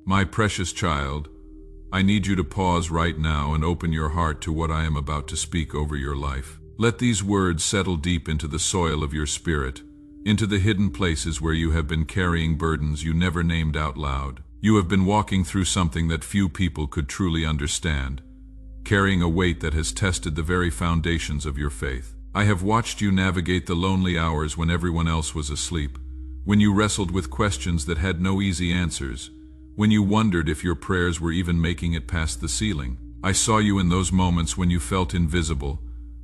My precious child, I need you to pause right now and open your heart to what I am about to speak over your life. Let these words settle deep into the soil of your spirit, into the hidden places where you have been carrying burdens you never named out loud. You have been walking through something that few people could truly understand, carrying a weight that has tested the very foundations of your faith. I have watched you navigate the lonely hours when everyone else was asleep, when you wrestled with questions that had no easy answers, when you wondered if your prayers were even making it past the ceiling. I saw you in those moments when you felt invisible,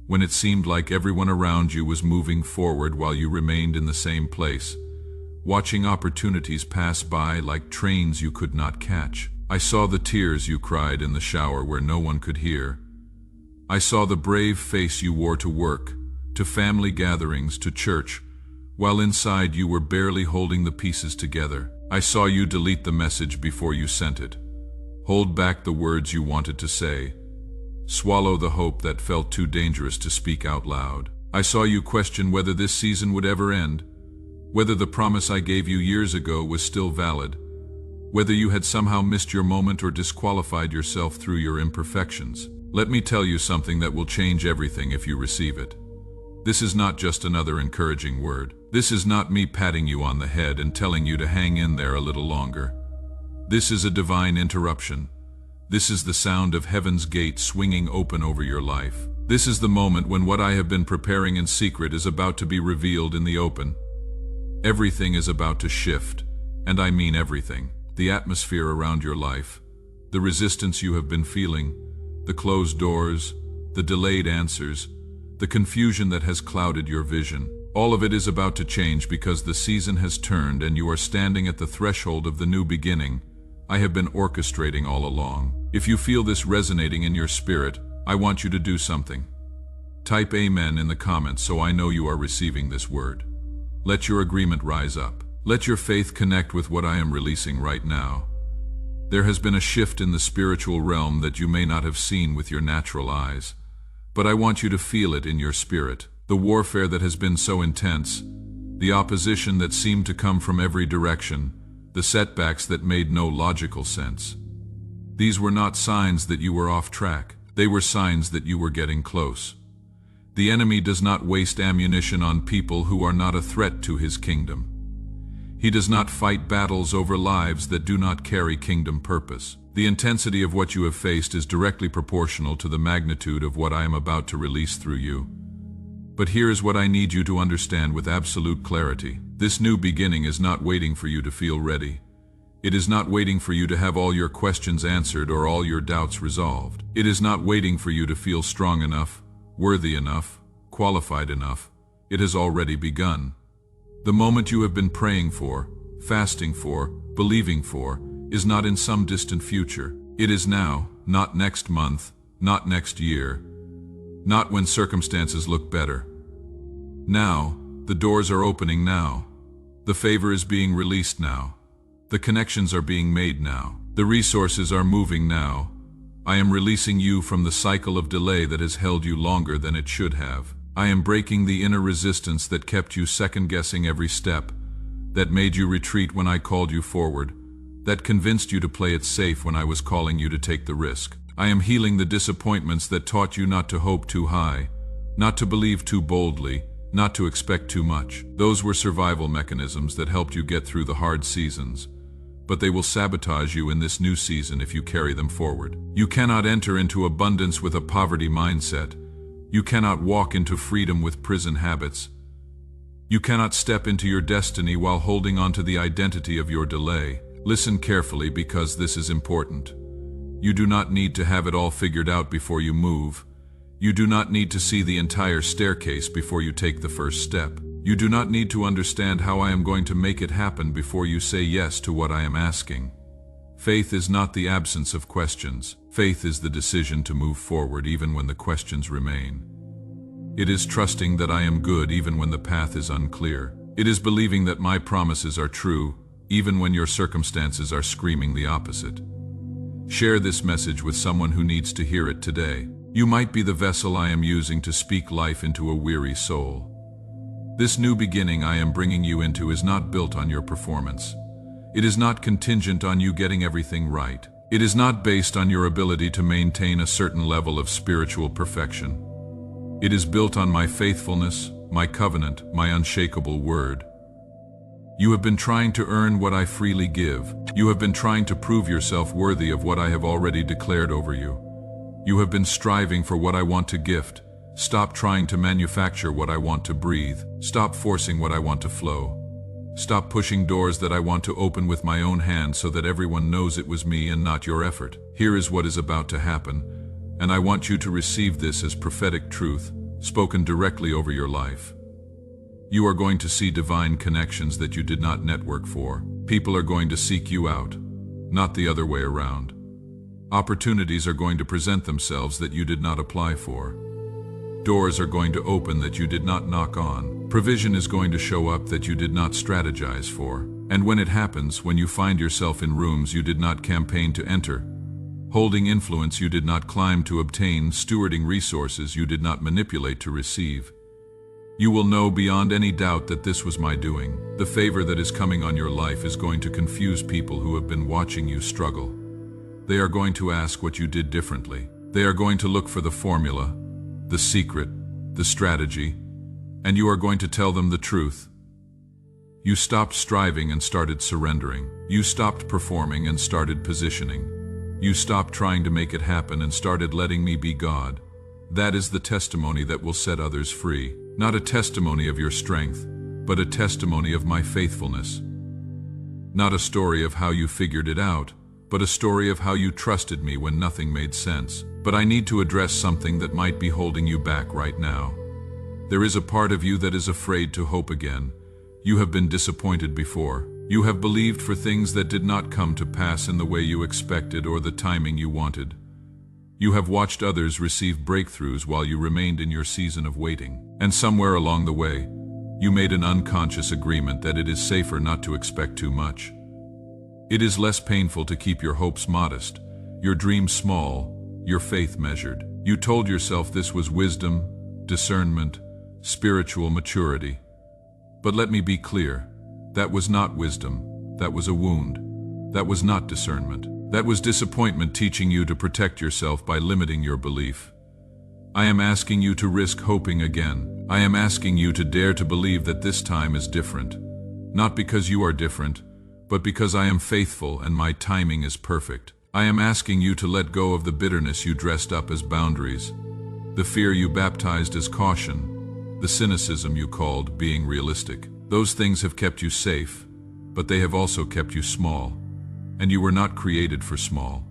when it seemed like everyone around you was moving forward while you remained in the same place, watching opportunities pass by like trains you could not catch. I saw the tears you cried in the shower where no one could hear. I saw the brave face you wore to work, to family gatherings, to church, while inside you were barely holding the pieces together. I saw you delete the message before you sent it, hold back the words you wanted to say, swallow the hope that felt too dangerous to speak out loud. I saw you question whether this season would ever end, whether the promise I gave you years ago was still valid, whether you had somehow missed your moment or disqualified yourself through your imperfections. Let me tell you something that will change everything if you receive it. This is not just another encouraging word. This is not me patting you on the head and telling you to hang in there a little longer. This is a divine interruption. This is the sound of heaven's gate swinging open over your life. This is the moment when what I have been preparing in secret is about to be revealed in the open. Everything is about to shift, and I mean everything. The atmosphere around your life, the resistance you have been feeling, the closed doors, the delayed answers, the confusion that has clouded your vision. All of it is about to change because the season has turned and you are standing at the threshold of the new beginning I have been orchestrating all along. If you feel this resonating in your spirit, I want you to do something. Type Amen in the comments so I know you are receiving this word. Let your agreement rise up. Let your faith connect with what I am releasing right now. There has been a shift in the spiritual realm that you may not have seen with your natural eyes, but I want you to feel it in your spirit. The warfare that has been so intense, the opposition that seemed to come from every direction, the setbacks that made no logical sense. These were not signs that you were off track. They were signs that you were getting close. The enemy does not waste ammunition on people who are not a threat to his kingdom. He does not fight battles over lives that do not carry kingdom purpose. The intensity of what you have faced is directly proportional to the magnitude of what I am about to release through you. But here is what I need you to understand with absolute clarity. This new beginning is not waiting for you to feel ready. It is not waiting for you to have all your questions answered or all your doubts resolved. It is not waiting for you to feel strong enough, worthy enough, qualified enough. It has already begun. The moment you have been praying for, fasting for, believing for, is not in some distant future. It is now, not next month, not next year, not when circumstances look better. Now, the doors are opening now. The favor is being released now. The connections are being made now. The resources are moving now. I am releasing you from the cycle of delay that has held you longer than it should have. I am breaking the inner resistance that kept you second-guessing every step, that made you retreat when I called you forward, that convinced you to play it safe when I was calling you to take the risk. I am healing the disappointments that taught you not to hope too high, not to believe too boldly, not to expect too much. Those were survival mechanisms that helped you get through the hard seasons, but they will sabotage you in this new season if you carry them forward. You cannot enter into abundance with a poverty mindset. You cannot walk into freedom with prison habits. You cannot step into your destiny while holding on to the identity of your delay. Listen carefully because this is important. You do not need to have it all figured out before you move. You do not need to see the entire staircase before you take the first step. You do not need to understand how I am going to make it happen before you say yes to what I am asking. Faith is not the absence of questions. Faith is the decision to move forward even when the questions remain. It is trusting that I am good even when the path is unclear. It is believing that my promises are true even when your circumstances are screaming the opposite. Share this message with someone who needs to hear it today. You might be the vessel I am using to speak life into a weary soul. This new beginning I am bringing you into is not built on your performance. It is not contingent on you getting everything right. It is not based on your ability to maintain a certain level of spiritual perfection. It is built on my faithfulness, my covenant, my unshakable word. You have been trying to earn what I freely give. You have been trying to prove yourself worthy of what I have already declared over you. You have been striving for what I want to gift. Stop trying to manufacture what I want to breathe. Stop forcing what I want to flow. Stop pushing doors that I want to open with my own hands so that everyone knows it was me and not your effort. Here is what is about to happen, and I want you to receive this as prophetic truth, spoken directly over your life. You are going to see divine connections that you did not network for. People are going to seek you out, not the other way around. Opportunities are going to present themselves that you did not apply for. Doors are going to open that you did not knock on. Provision is going to show up that you did not strategize for. And when it happens, when you find yourself in rooms you did not campaign to enter, holding influence you did not climb to obtain, stewarding resources you did not manipulate to receive, you will know beyond any doubt that this was my doing. The favor that is coming on your life is going to confuse people who have been watching you struggle. They are going to ask what you did differently. They are going to look for the formula, the secret, the strategy, and you are going to tell them the truth. You stopped striving and started surrendering. You stopped performing and started positioning. You stopped trying to make it happen and started letting me be God. That is the testimony that will set others free. Not a testimony of your strength, but a testimony of my faithfulness. Not a story of how you figured it out, but a story of how you trusted me when nothing made sense. But I need to address something that might be holding you back right now. There is a part of you that is afraid to hope again. You have been disappointed before. You have believed for things that did not come to pass in the way you expected or the timing you wanted. You have watched others receive breakthroughs while you remained in your season of waiting. And somewhere along the way, you made an unconscious agreement that it is safer not to expect too much. It is less painful to keep your hopes modest, your dreams small, your faith measured. You told yourself this was wisdom, discernment, spiritual maturity. But let me be clear, that was not wisdom, that was a wound. That was not discernment. That was disappointment teaching you to protect yourself by limiting your belief. I am asking you to risk hoping again. I am asking you to dare to believe that this time is different. Not because you are different, but because I am faithful and my timing is perfect. I am asking you to let go of the bitterness you dressed up as boundaries, the fear you baptized as caution, the cynicism you called being realistic. Those things have kept you safe, but they have also kept you small. And you were not created for small.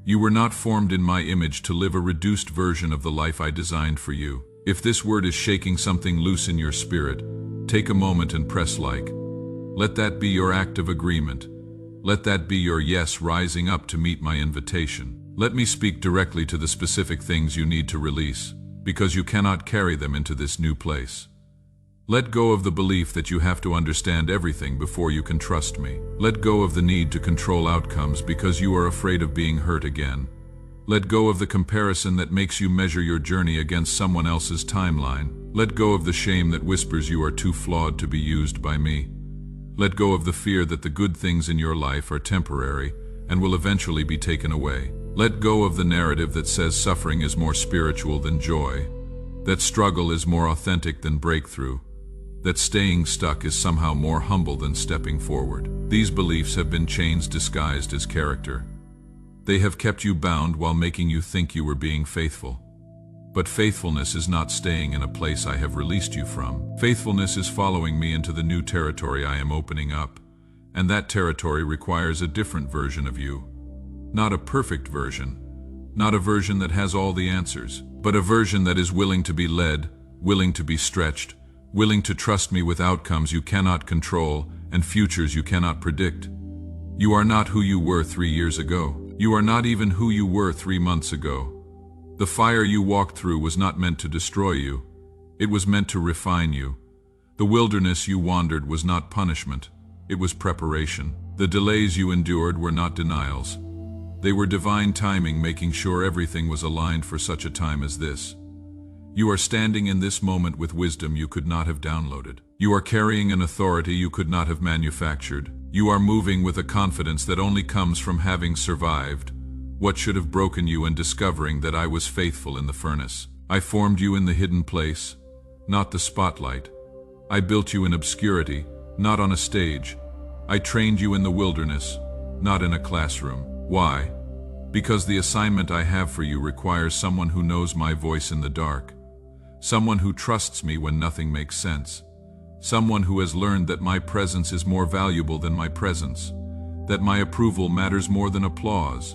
You were not formed in my image to live a reduced version of the life I designed for you. If this word is shaking something loose in your spirit, take a moment and press like. Let that be your act of agreement. Let that be your yes rising up to meet my invitation. Let me speak directly to the specific things you need to release, because you cannot carry them into this new place. Let go of the belief that you have to understand everything before you can trust me. Let go of the need to control outcomes because you are afraid of being hurt again. Let go of the comparison that makes you measure your journey against someone else's timeline. Let go of the shame that whispers you are too flawed to be used by me. Let go of the fear that the good things in your life are temporary and will eventually be taken away. Let go of the narrative that says suffering is more spiritual than joy, that struggle is more authentic than breakthrough, that staying stuck is somehow more humble than stepping forward. These beliefs have been chains disguised as character. They have kept you bound while making you think you were being faithful. But faithfulness is not staying in a place I have released you from. Faithfulness is following me into the new territory I am opening up, and that territory requires a different version of you. Not a perfect version, not a version that has all the answers, but a version that is willing to be led, willing to be stretched, willing to trust me with outcomes you cannot control and futures you cannot predict. You are not who you were 3 years ago. You are not even who you were 3 months ago. The fire you walked through was not meant to destroy you. It was meant to refine you. The wilderness you wandered was not punishment. It was preparation. The delays you endured were not denials. They were divine timing, making sure everything was aligned for such a time as this. You are standing in this moment with wisdom you could not have downloaded. You are carrying an authority you could not have manufactured. You are moving with a confidence that only comes from having survived what should have broken you and discovering that I was faithful in the furnace. I formed you in the hidden place, not the spotlight. I built you in obscurity, not on a stage. I trained you in the wilderness, not in a classroom. Why? Because the assignment I have for you requires someone who knows my voice in the dark, someone who trusts me when nothing makes sense, someone who has learned that my presence is more valuable than my presence, that my approval matters more than applause,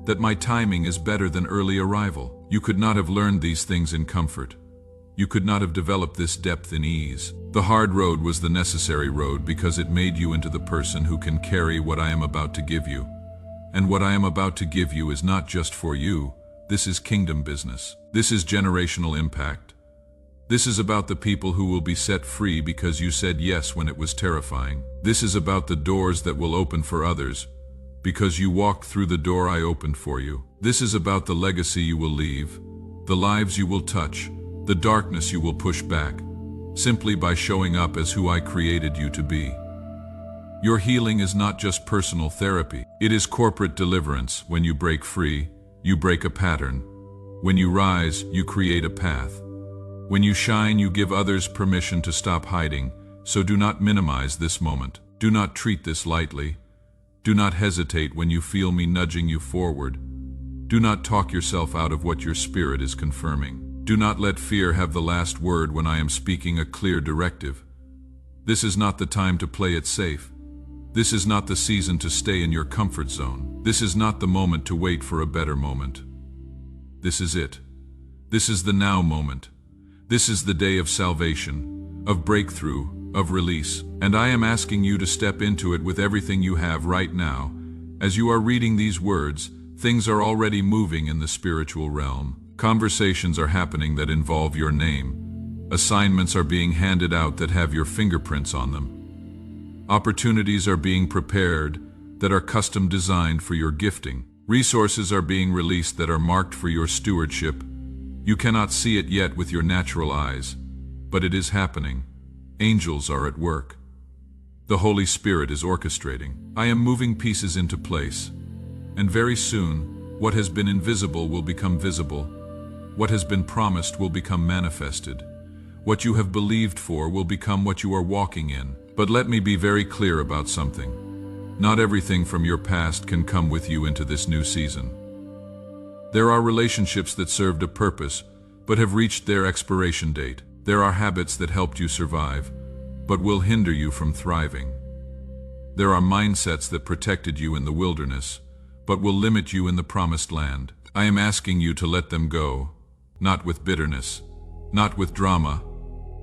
that my timing is better than early arrival. You could not have learned these things in comfort. You could not have developed this depth in ease. The hard road was the necessary road because it made you into the person who can carry what I am about to give you. And what I am about to give you is not just for you. This is kingdom business. This is generational impact. This is about the people who will be set free because you said yes when it was terrifying. This is about the doors that will open for others because you walked through the door I opened for you. This is about the legacy you will leave, the lives you will touch, the darkness you will push back, simply by showing up as who I created you to be. Your healing is not just personal therapy. It is corporate deliverance. When you break free, you break a pattern. When you rise, you create a path. When you shine, you give others permission to stop hiding. So do not minimize this moment. Do not treat this lightly. Do not hesitate when you feel me nudging you forward. Do not talk yourself out of what your spirit is confirming. Do not let fear have the last word when I am speaking a clear directive. This is not the time to play it safe. This is not the season to stay in your comfort zone. This is not the moment to wait for a better moment. This is it. This is the now moment. This is the day of salvation, of breakthrough, of release. And I am asking you to step into it with everything you have right now. As you are reading these words, things are already moving in the spiritual realm. Conversations are happening that involve your name. Assignments are being handed out that have your fingerprints on them. Opportunities are being prepared that are custom designed for your gifting. Resources are being released that are marked for your stewardship. You cannot see it yet with your natural eyes, but it is happening. Angels are at work. The Holy Spirit is orchestrating. I am moving pieces into place, and very soon, what has been invisible will become visible. What has been promised will become manifested. What you have believed for will become what you are walking in. But let me be very clear about something. Not everything from your past can come with you into this new season. There are relationships that served a purpose, but have reached their expiration date. There are habits that helped you survive, but will hinder you from thriving. There are mindsets that protected you in the wilderness, but will limit you in the promised land. I am asking you to let them go, not with bitterness, not with drama,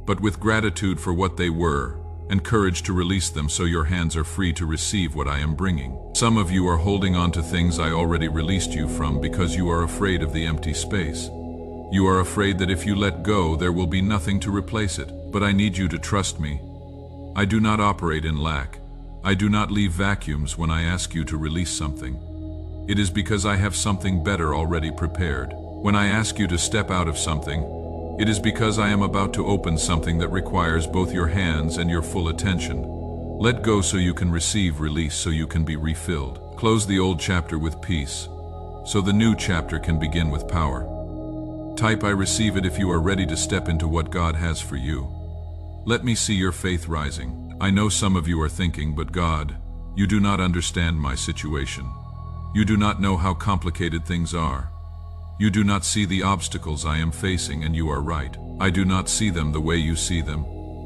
but with gratitude for what they were, and courage to release them so your hands are free to receive what I am bringing. Some of you are holding on to things I already released you from because you are afraid of the empty space. You are afraid that if you let go, there will be nothing to replace it. But I need you to trust me. I do not operate in lack. I do not leave vacuums when I ask you to release something. It is because I have something better already prepared. When I ask you to step out of something, it is because I am about to open something that requires both your hands and your full attention. Let go so you can receive release, so you can be refilled. Close the old chapter with peace, so the new chapter can begin with power. Type I receive it if you are ready to step into what God has for you. Let me see your faith rising. I know some of you are thinking, but God, you do not understand my situation. You do not know how complicated things are. You do not see the obstacles I am facing, and you are right. I do not see them the way you see them.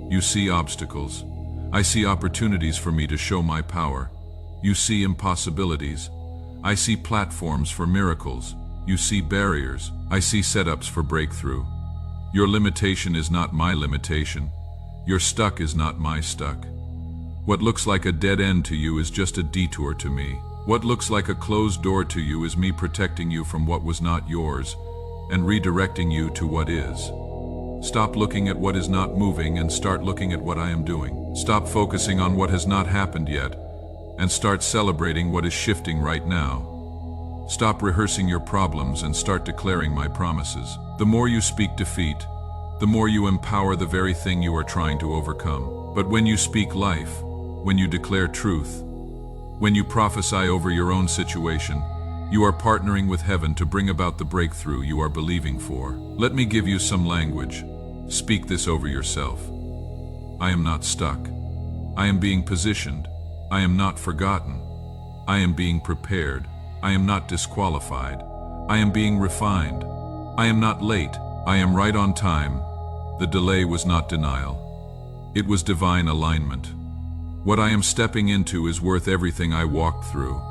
You see obstacles. I see opportunities for me to show my power. You see impossibilities. I see platforms for miracles. You see barriers. I see setups for breakthrough. Your limitation is not my limitation. Your stuck is not my stuck. What looks like a dead end to you is just a detour to me. What looks like a closed door to you is me protecting you from what was not yours and redirecting you to what is. Stop looking at what is not moving and start looking at what I am doing. Stop focusing on what has not happened yet and start celebrating what is shifting right now. Stop rehearsing your problems and start declaring my promises. The more you speak defeat, the more you empower the very thing you are trying to overcome. But when you speak life, when you declare truth, When you prophesy over your own situation, you are partnering with heaven to bring about the breakthrough you are believing for. Let me give you some language. Speak this over yourself. I am not stuck. I am being positioned. I am not forgotten. I am being prepared. I am not disqualified. I am being refined. I am not late. I am right on time. The delay was not denial. It was divine alignment. What I am stepping into is worth everything I walked through.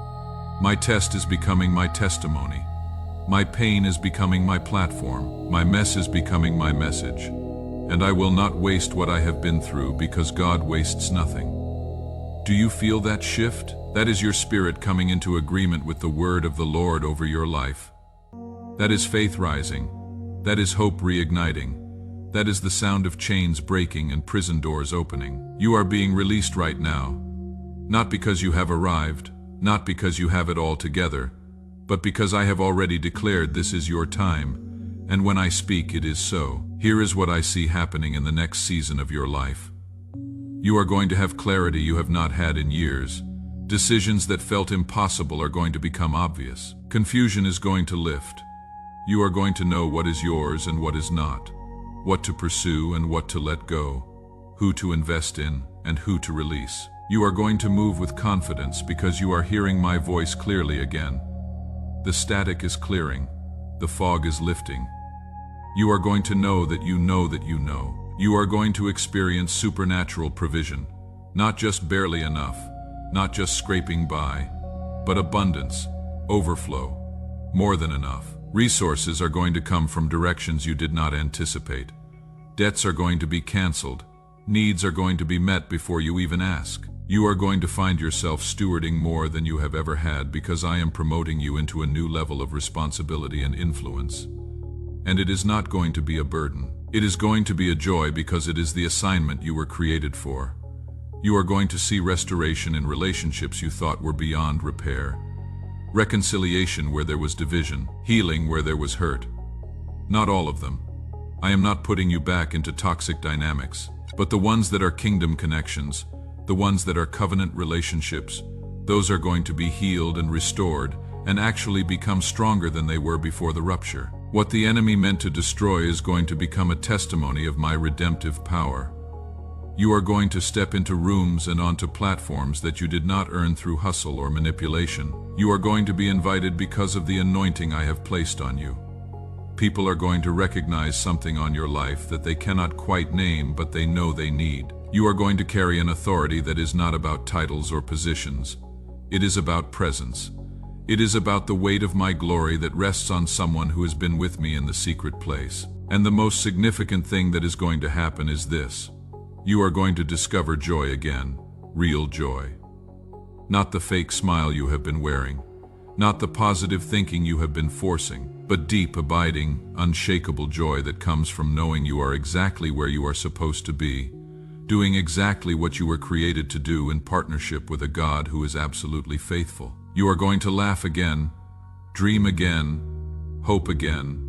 My test is becoming my testimony. My pain is becoming my platform. My mess is becoming my message. And I will not waste what I have been through, because God wastes nothing. Do you feel that shift? That is your spirit coming into agreement with the word of the Lord over your life. That is faith rising. That is hope reigniting. That is the sound of chains breaking and prison doors opening. You are being released right now. Not because you have arrived, not because you have it all together, but because I have already declared this is your time, and when I speak it is so. Here is what I see happening in the next season of your life. You are going to have clarity you have not had in years. Decisions that felt impossible are going to become obvious. Confusion is going to lift. You are going to know what is yours and what is not, what to pursue and what to let go, who to invest in and who to release. You are going to move with confidence because you are hearing my voice clearly again. The static is clearing. The fog is lifting. You are going to know that you know that you know. You are going to experience supernatural provision, not just barely enough, not just scraping by, but abundance, overflow, more than enough. Resources are going to come from directions you did not anticipate. Debts are going to be canceled. Needs are going to be met before you even ask. You are going to find yourself stewarding more than you have ever had, because I am promoting you into a new level of responsibility and influence. And it is not going to be a burden. It is going to be a joy, because it is the assignment you were created for. You are going to see restoration in relationships you thought were beyond repair. Reconciliation where there was division. Healing where there was hurt. Not all of them. I am not putting you back into toxic dynamics, but the ones that are kingdom connections, the ones that are covenant relationships, those are going to be healed and restored and actually become stronger than they were before the rupture. What the enemy meant to destroy is going to become a testimony of my redemptive power. You are going to step into rooms and onto platforms that you did not earn through hustle or manipulation. You are going to be invited because of the anointing I have placed on you. People are going to recognize something on your life that they cannot quite name, but they know they need. You are going to carry an authority that is not about titles or positions. It is about presence. It is about the weight of my glory that rests on someone who has been with me in the secret place. And the most significant thing that is going to happen is this. You are going to discover joy again, real joy. Not the fake smile you have been wearing, not the positive thinking you have been forcing, but deep, abiding, unshakable joy that comes from knowing you are exactly where you are supposed to be, doing exactly what you were created to do in partnership with a God who is absolutely faithful. You are going to laugh again, dream again, hope again,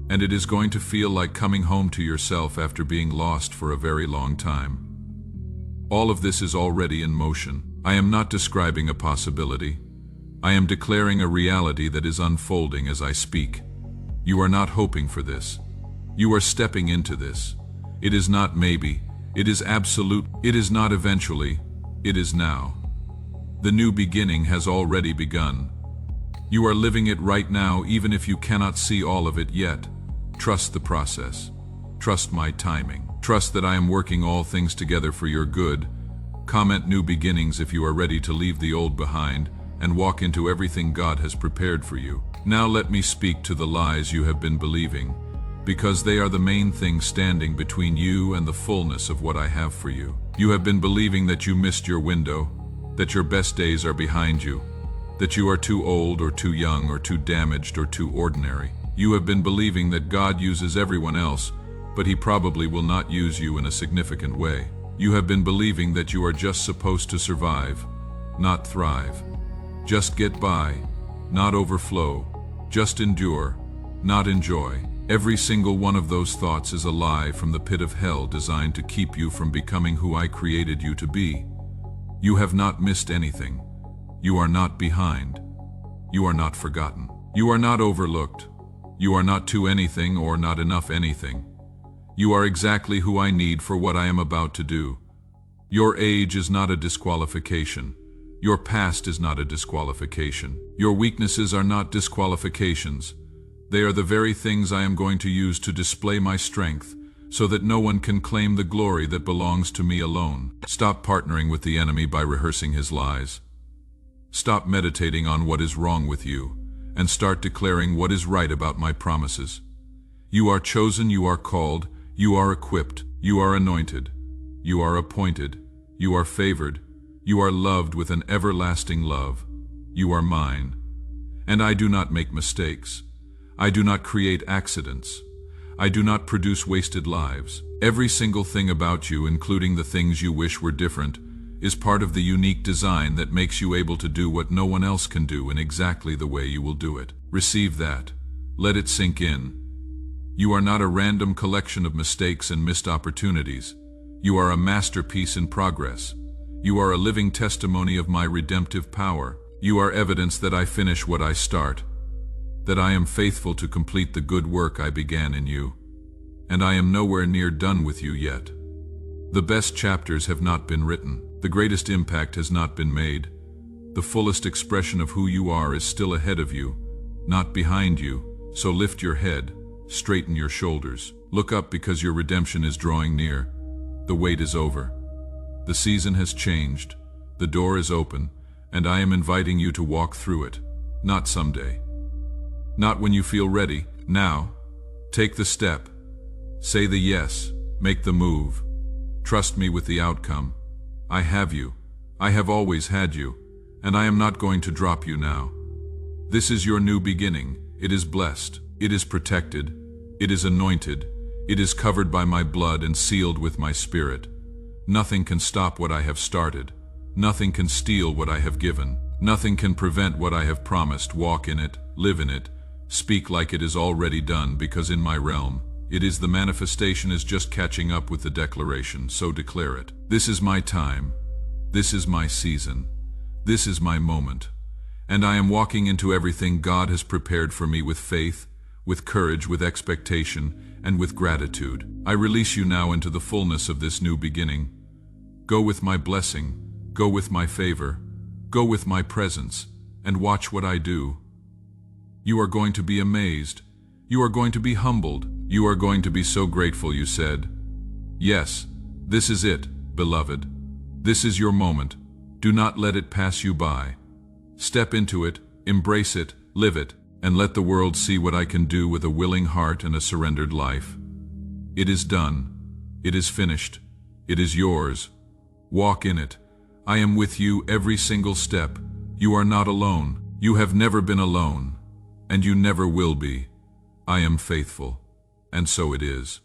and it is going to feel like coming home to yourself after being lost for a very long time. All of this is already in motion. I am not describing a possibility. I am declaring a reality that is unfolding as I speak. You are not hoping for this. You are stepping into this. It is not maybe. It is absolute. It is not eventually. It is now. The new beginning has already begun. You are living it right now, even if you cannot see all of it yet. Trust the process. Trust my timing. Trust that I am working all things together for your good. Comment new beginnings if you are ready to leave the old behind and walk into everything God has prepared for you. Now let me speak to the lies you have been believing, because they are the main thing standing between you and the fullness of what I have for you. You have been believing that you missed your window, that your best days are behind you, that you are too old or too young or too damaged or too ordinary. You have been believing that God uses everyone else, but He probably will not use you in a significant way. You have been believing that you are just supposed to survive, not thrive. Just get by, not overflow. Just endure, not enjoy. Every single one of those thoughts is a lie from the pit of hell designed to keep you from becoming who I created you to be. You have not missed anything. You are not behind. You are not forgotten. You are not overlooked. You are not too anything or not enough anything. You are exactly who I need for what I am about to do. Your age is not a disqualification. Your past is not a disqualification. Your weaknesses are not disqualifications. They are the very things I am going to use to display my strength, so that no one can claim the glory that belongs to me alone. Stop partnering with the enemy by rehearsing his lies. Stop meditating on what is wrong with you, and start declaring what is right about my promises. You are chosen, you are called, you are equipped, you are anointed, you are appointed, you are favored, you are loved with an everlasting love. You are mine. And I do not make mistakes. I do not create accidents. I do not produce wasted lives. Every single thing about you, including the things you wish were different, is part of the unique design that makes you able to do what no one else can do in exactly the way you will do it. Receive that. Let it sink in. You are not a random collection of mistakes and missed opportunities. You are a masterpiece in progress. You are a living testimony of my redemptive power. You are evidence that I finish what I start, that I am faithful to complete the good work I began in you, and I am nowhere near done with you yet. The best chapters have not been written. The greatest impact has not been made. The fullest expression of who you are is still ahead of you, not behind you. So lift your head, straighten your shoulders. Look up, because your redemption is drawing near. The wait is over. The season has changed. The door is open, and I am inviting you to walk through it. Not someday. Not when you feel ready. Now. Take the step. Say the yes. Make the move. Trust me with the outcome. I have you. I have always had you, and I am not going to drop you now. This is your new beginning. It is blessed. It is protected. It is anointed. It is covered by my blood and sealed with my spirit. Nothing can stop what I have started. Nothing can steal what I have given. Nothing can prevent what I have promised. Walk in it, live in it, speak like it is already done, because in my realm, it is the manifestation is just catching up with the declaration, so declare it. This is my time. This is my season. This is my moment. And I am walking into everything God has prepared for me with faith, with courage, with expectation, and with gratitude. I release you now into the fullness of this new beginning. Go with my blessing. Go with my favor. Go with my presence, and watch what I do. You are going to be amazed. You are going to be humbled. You are going to be so grateful. You said, yes, this is it, beloved. This is your moment. Do not let it pass you by. Step into it, embrace it, live it, and let the world see what I can do with a willing heart and a surrendered life. It is done. It is finished. It is yours. Walk in it. I am with you every single step. You are not alone. You have never been alone, and you never will be. I am faithful, and so it is.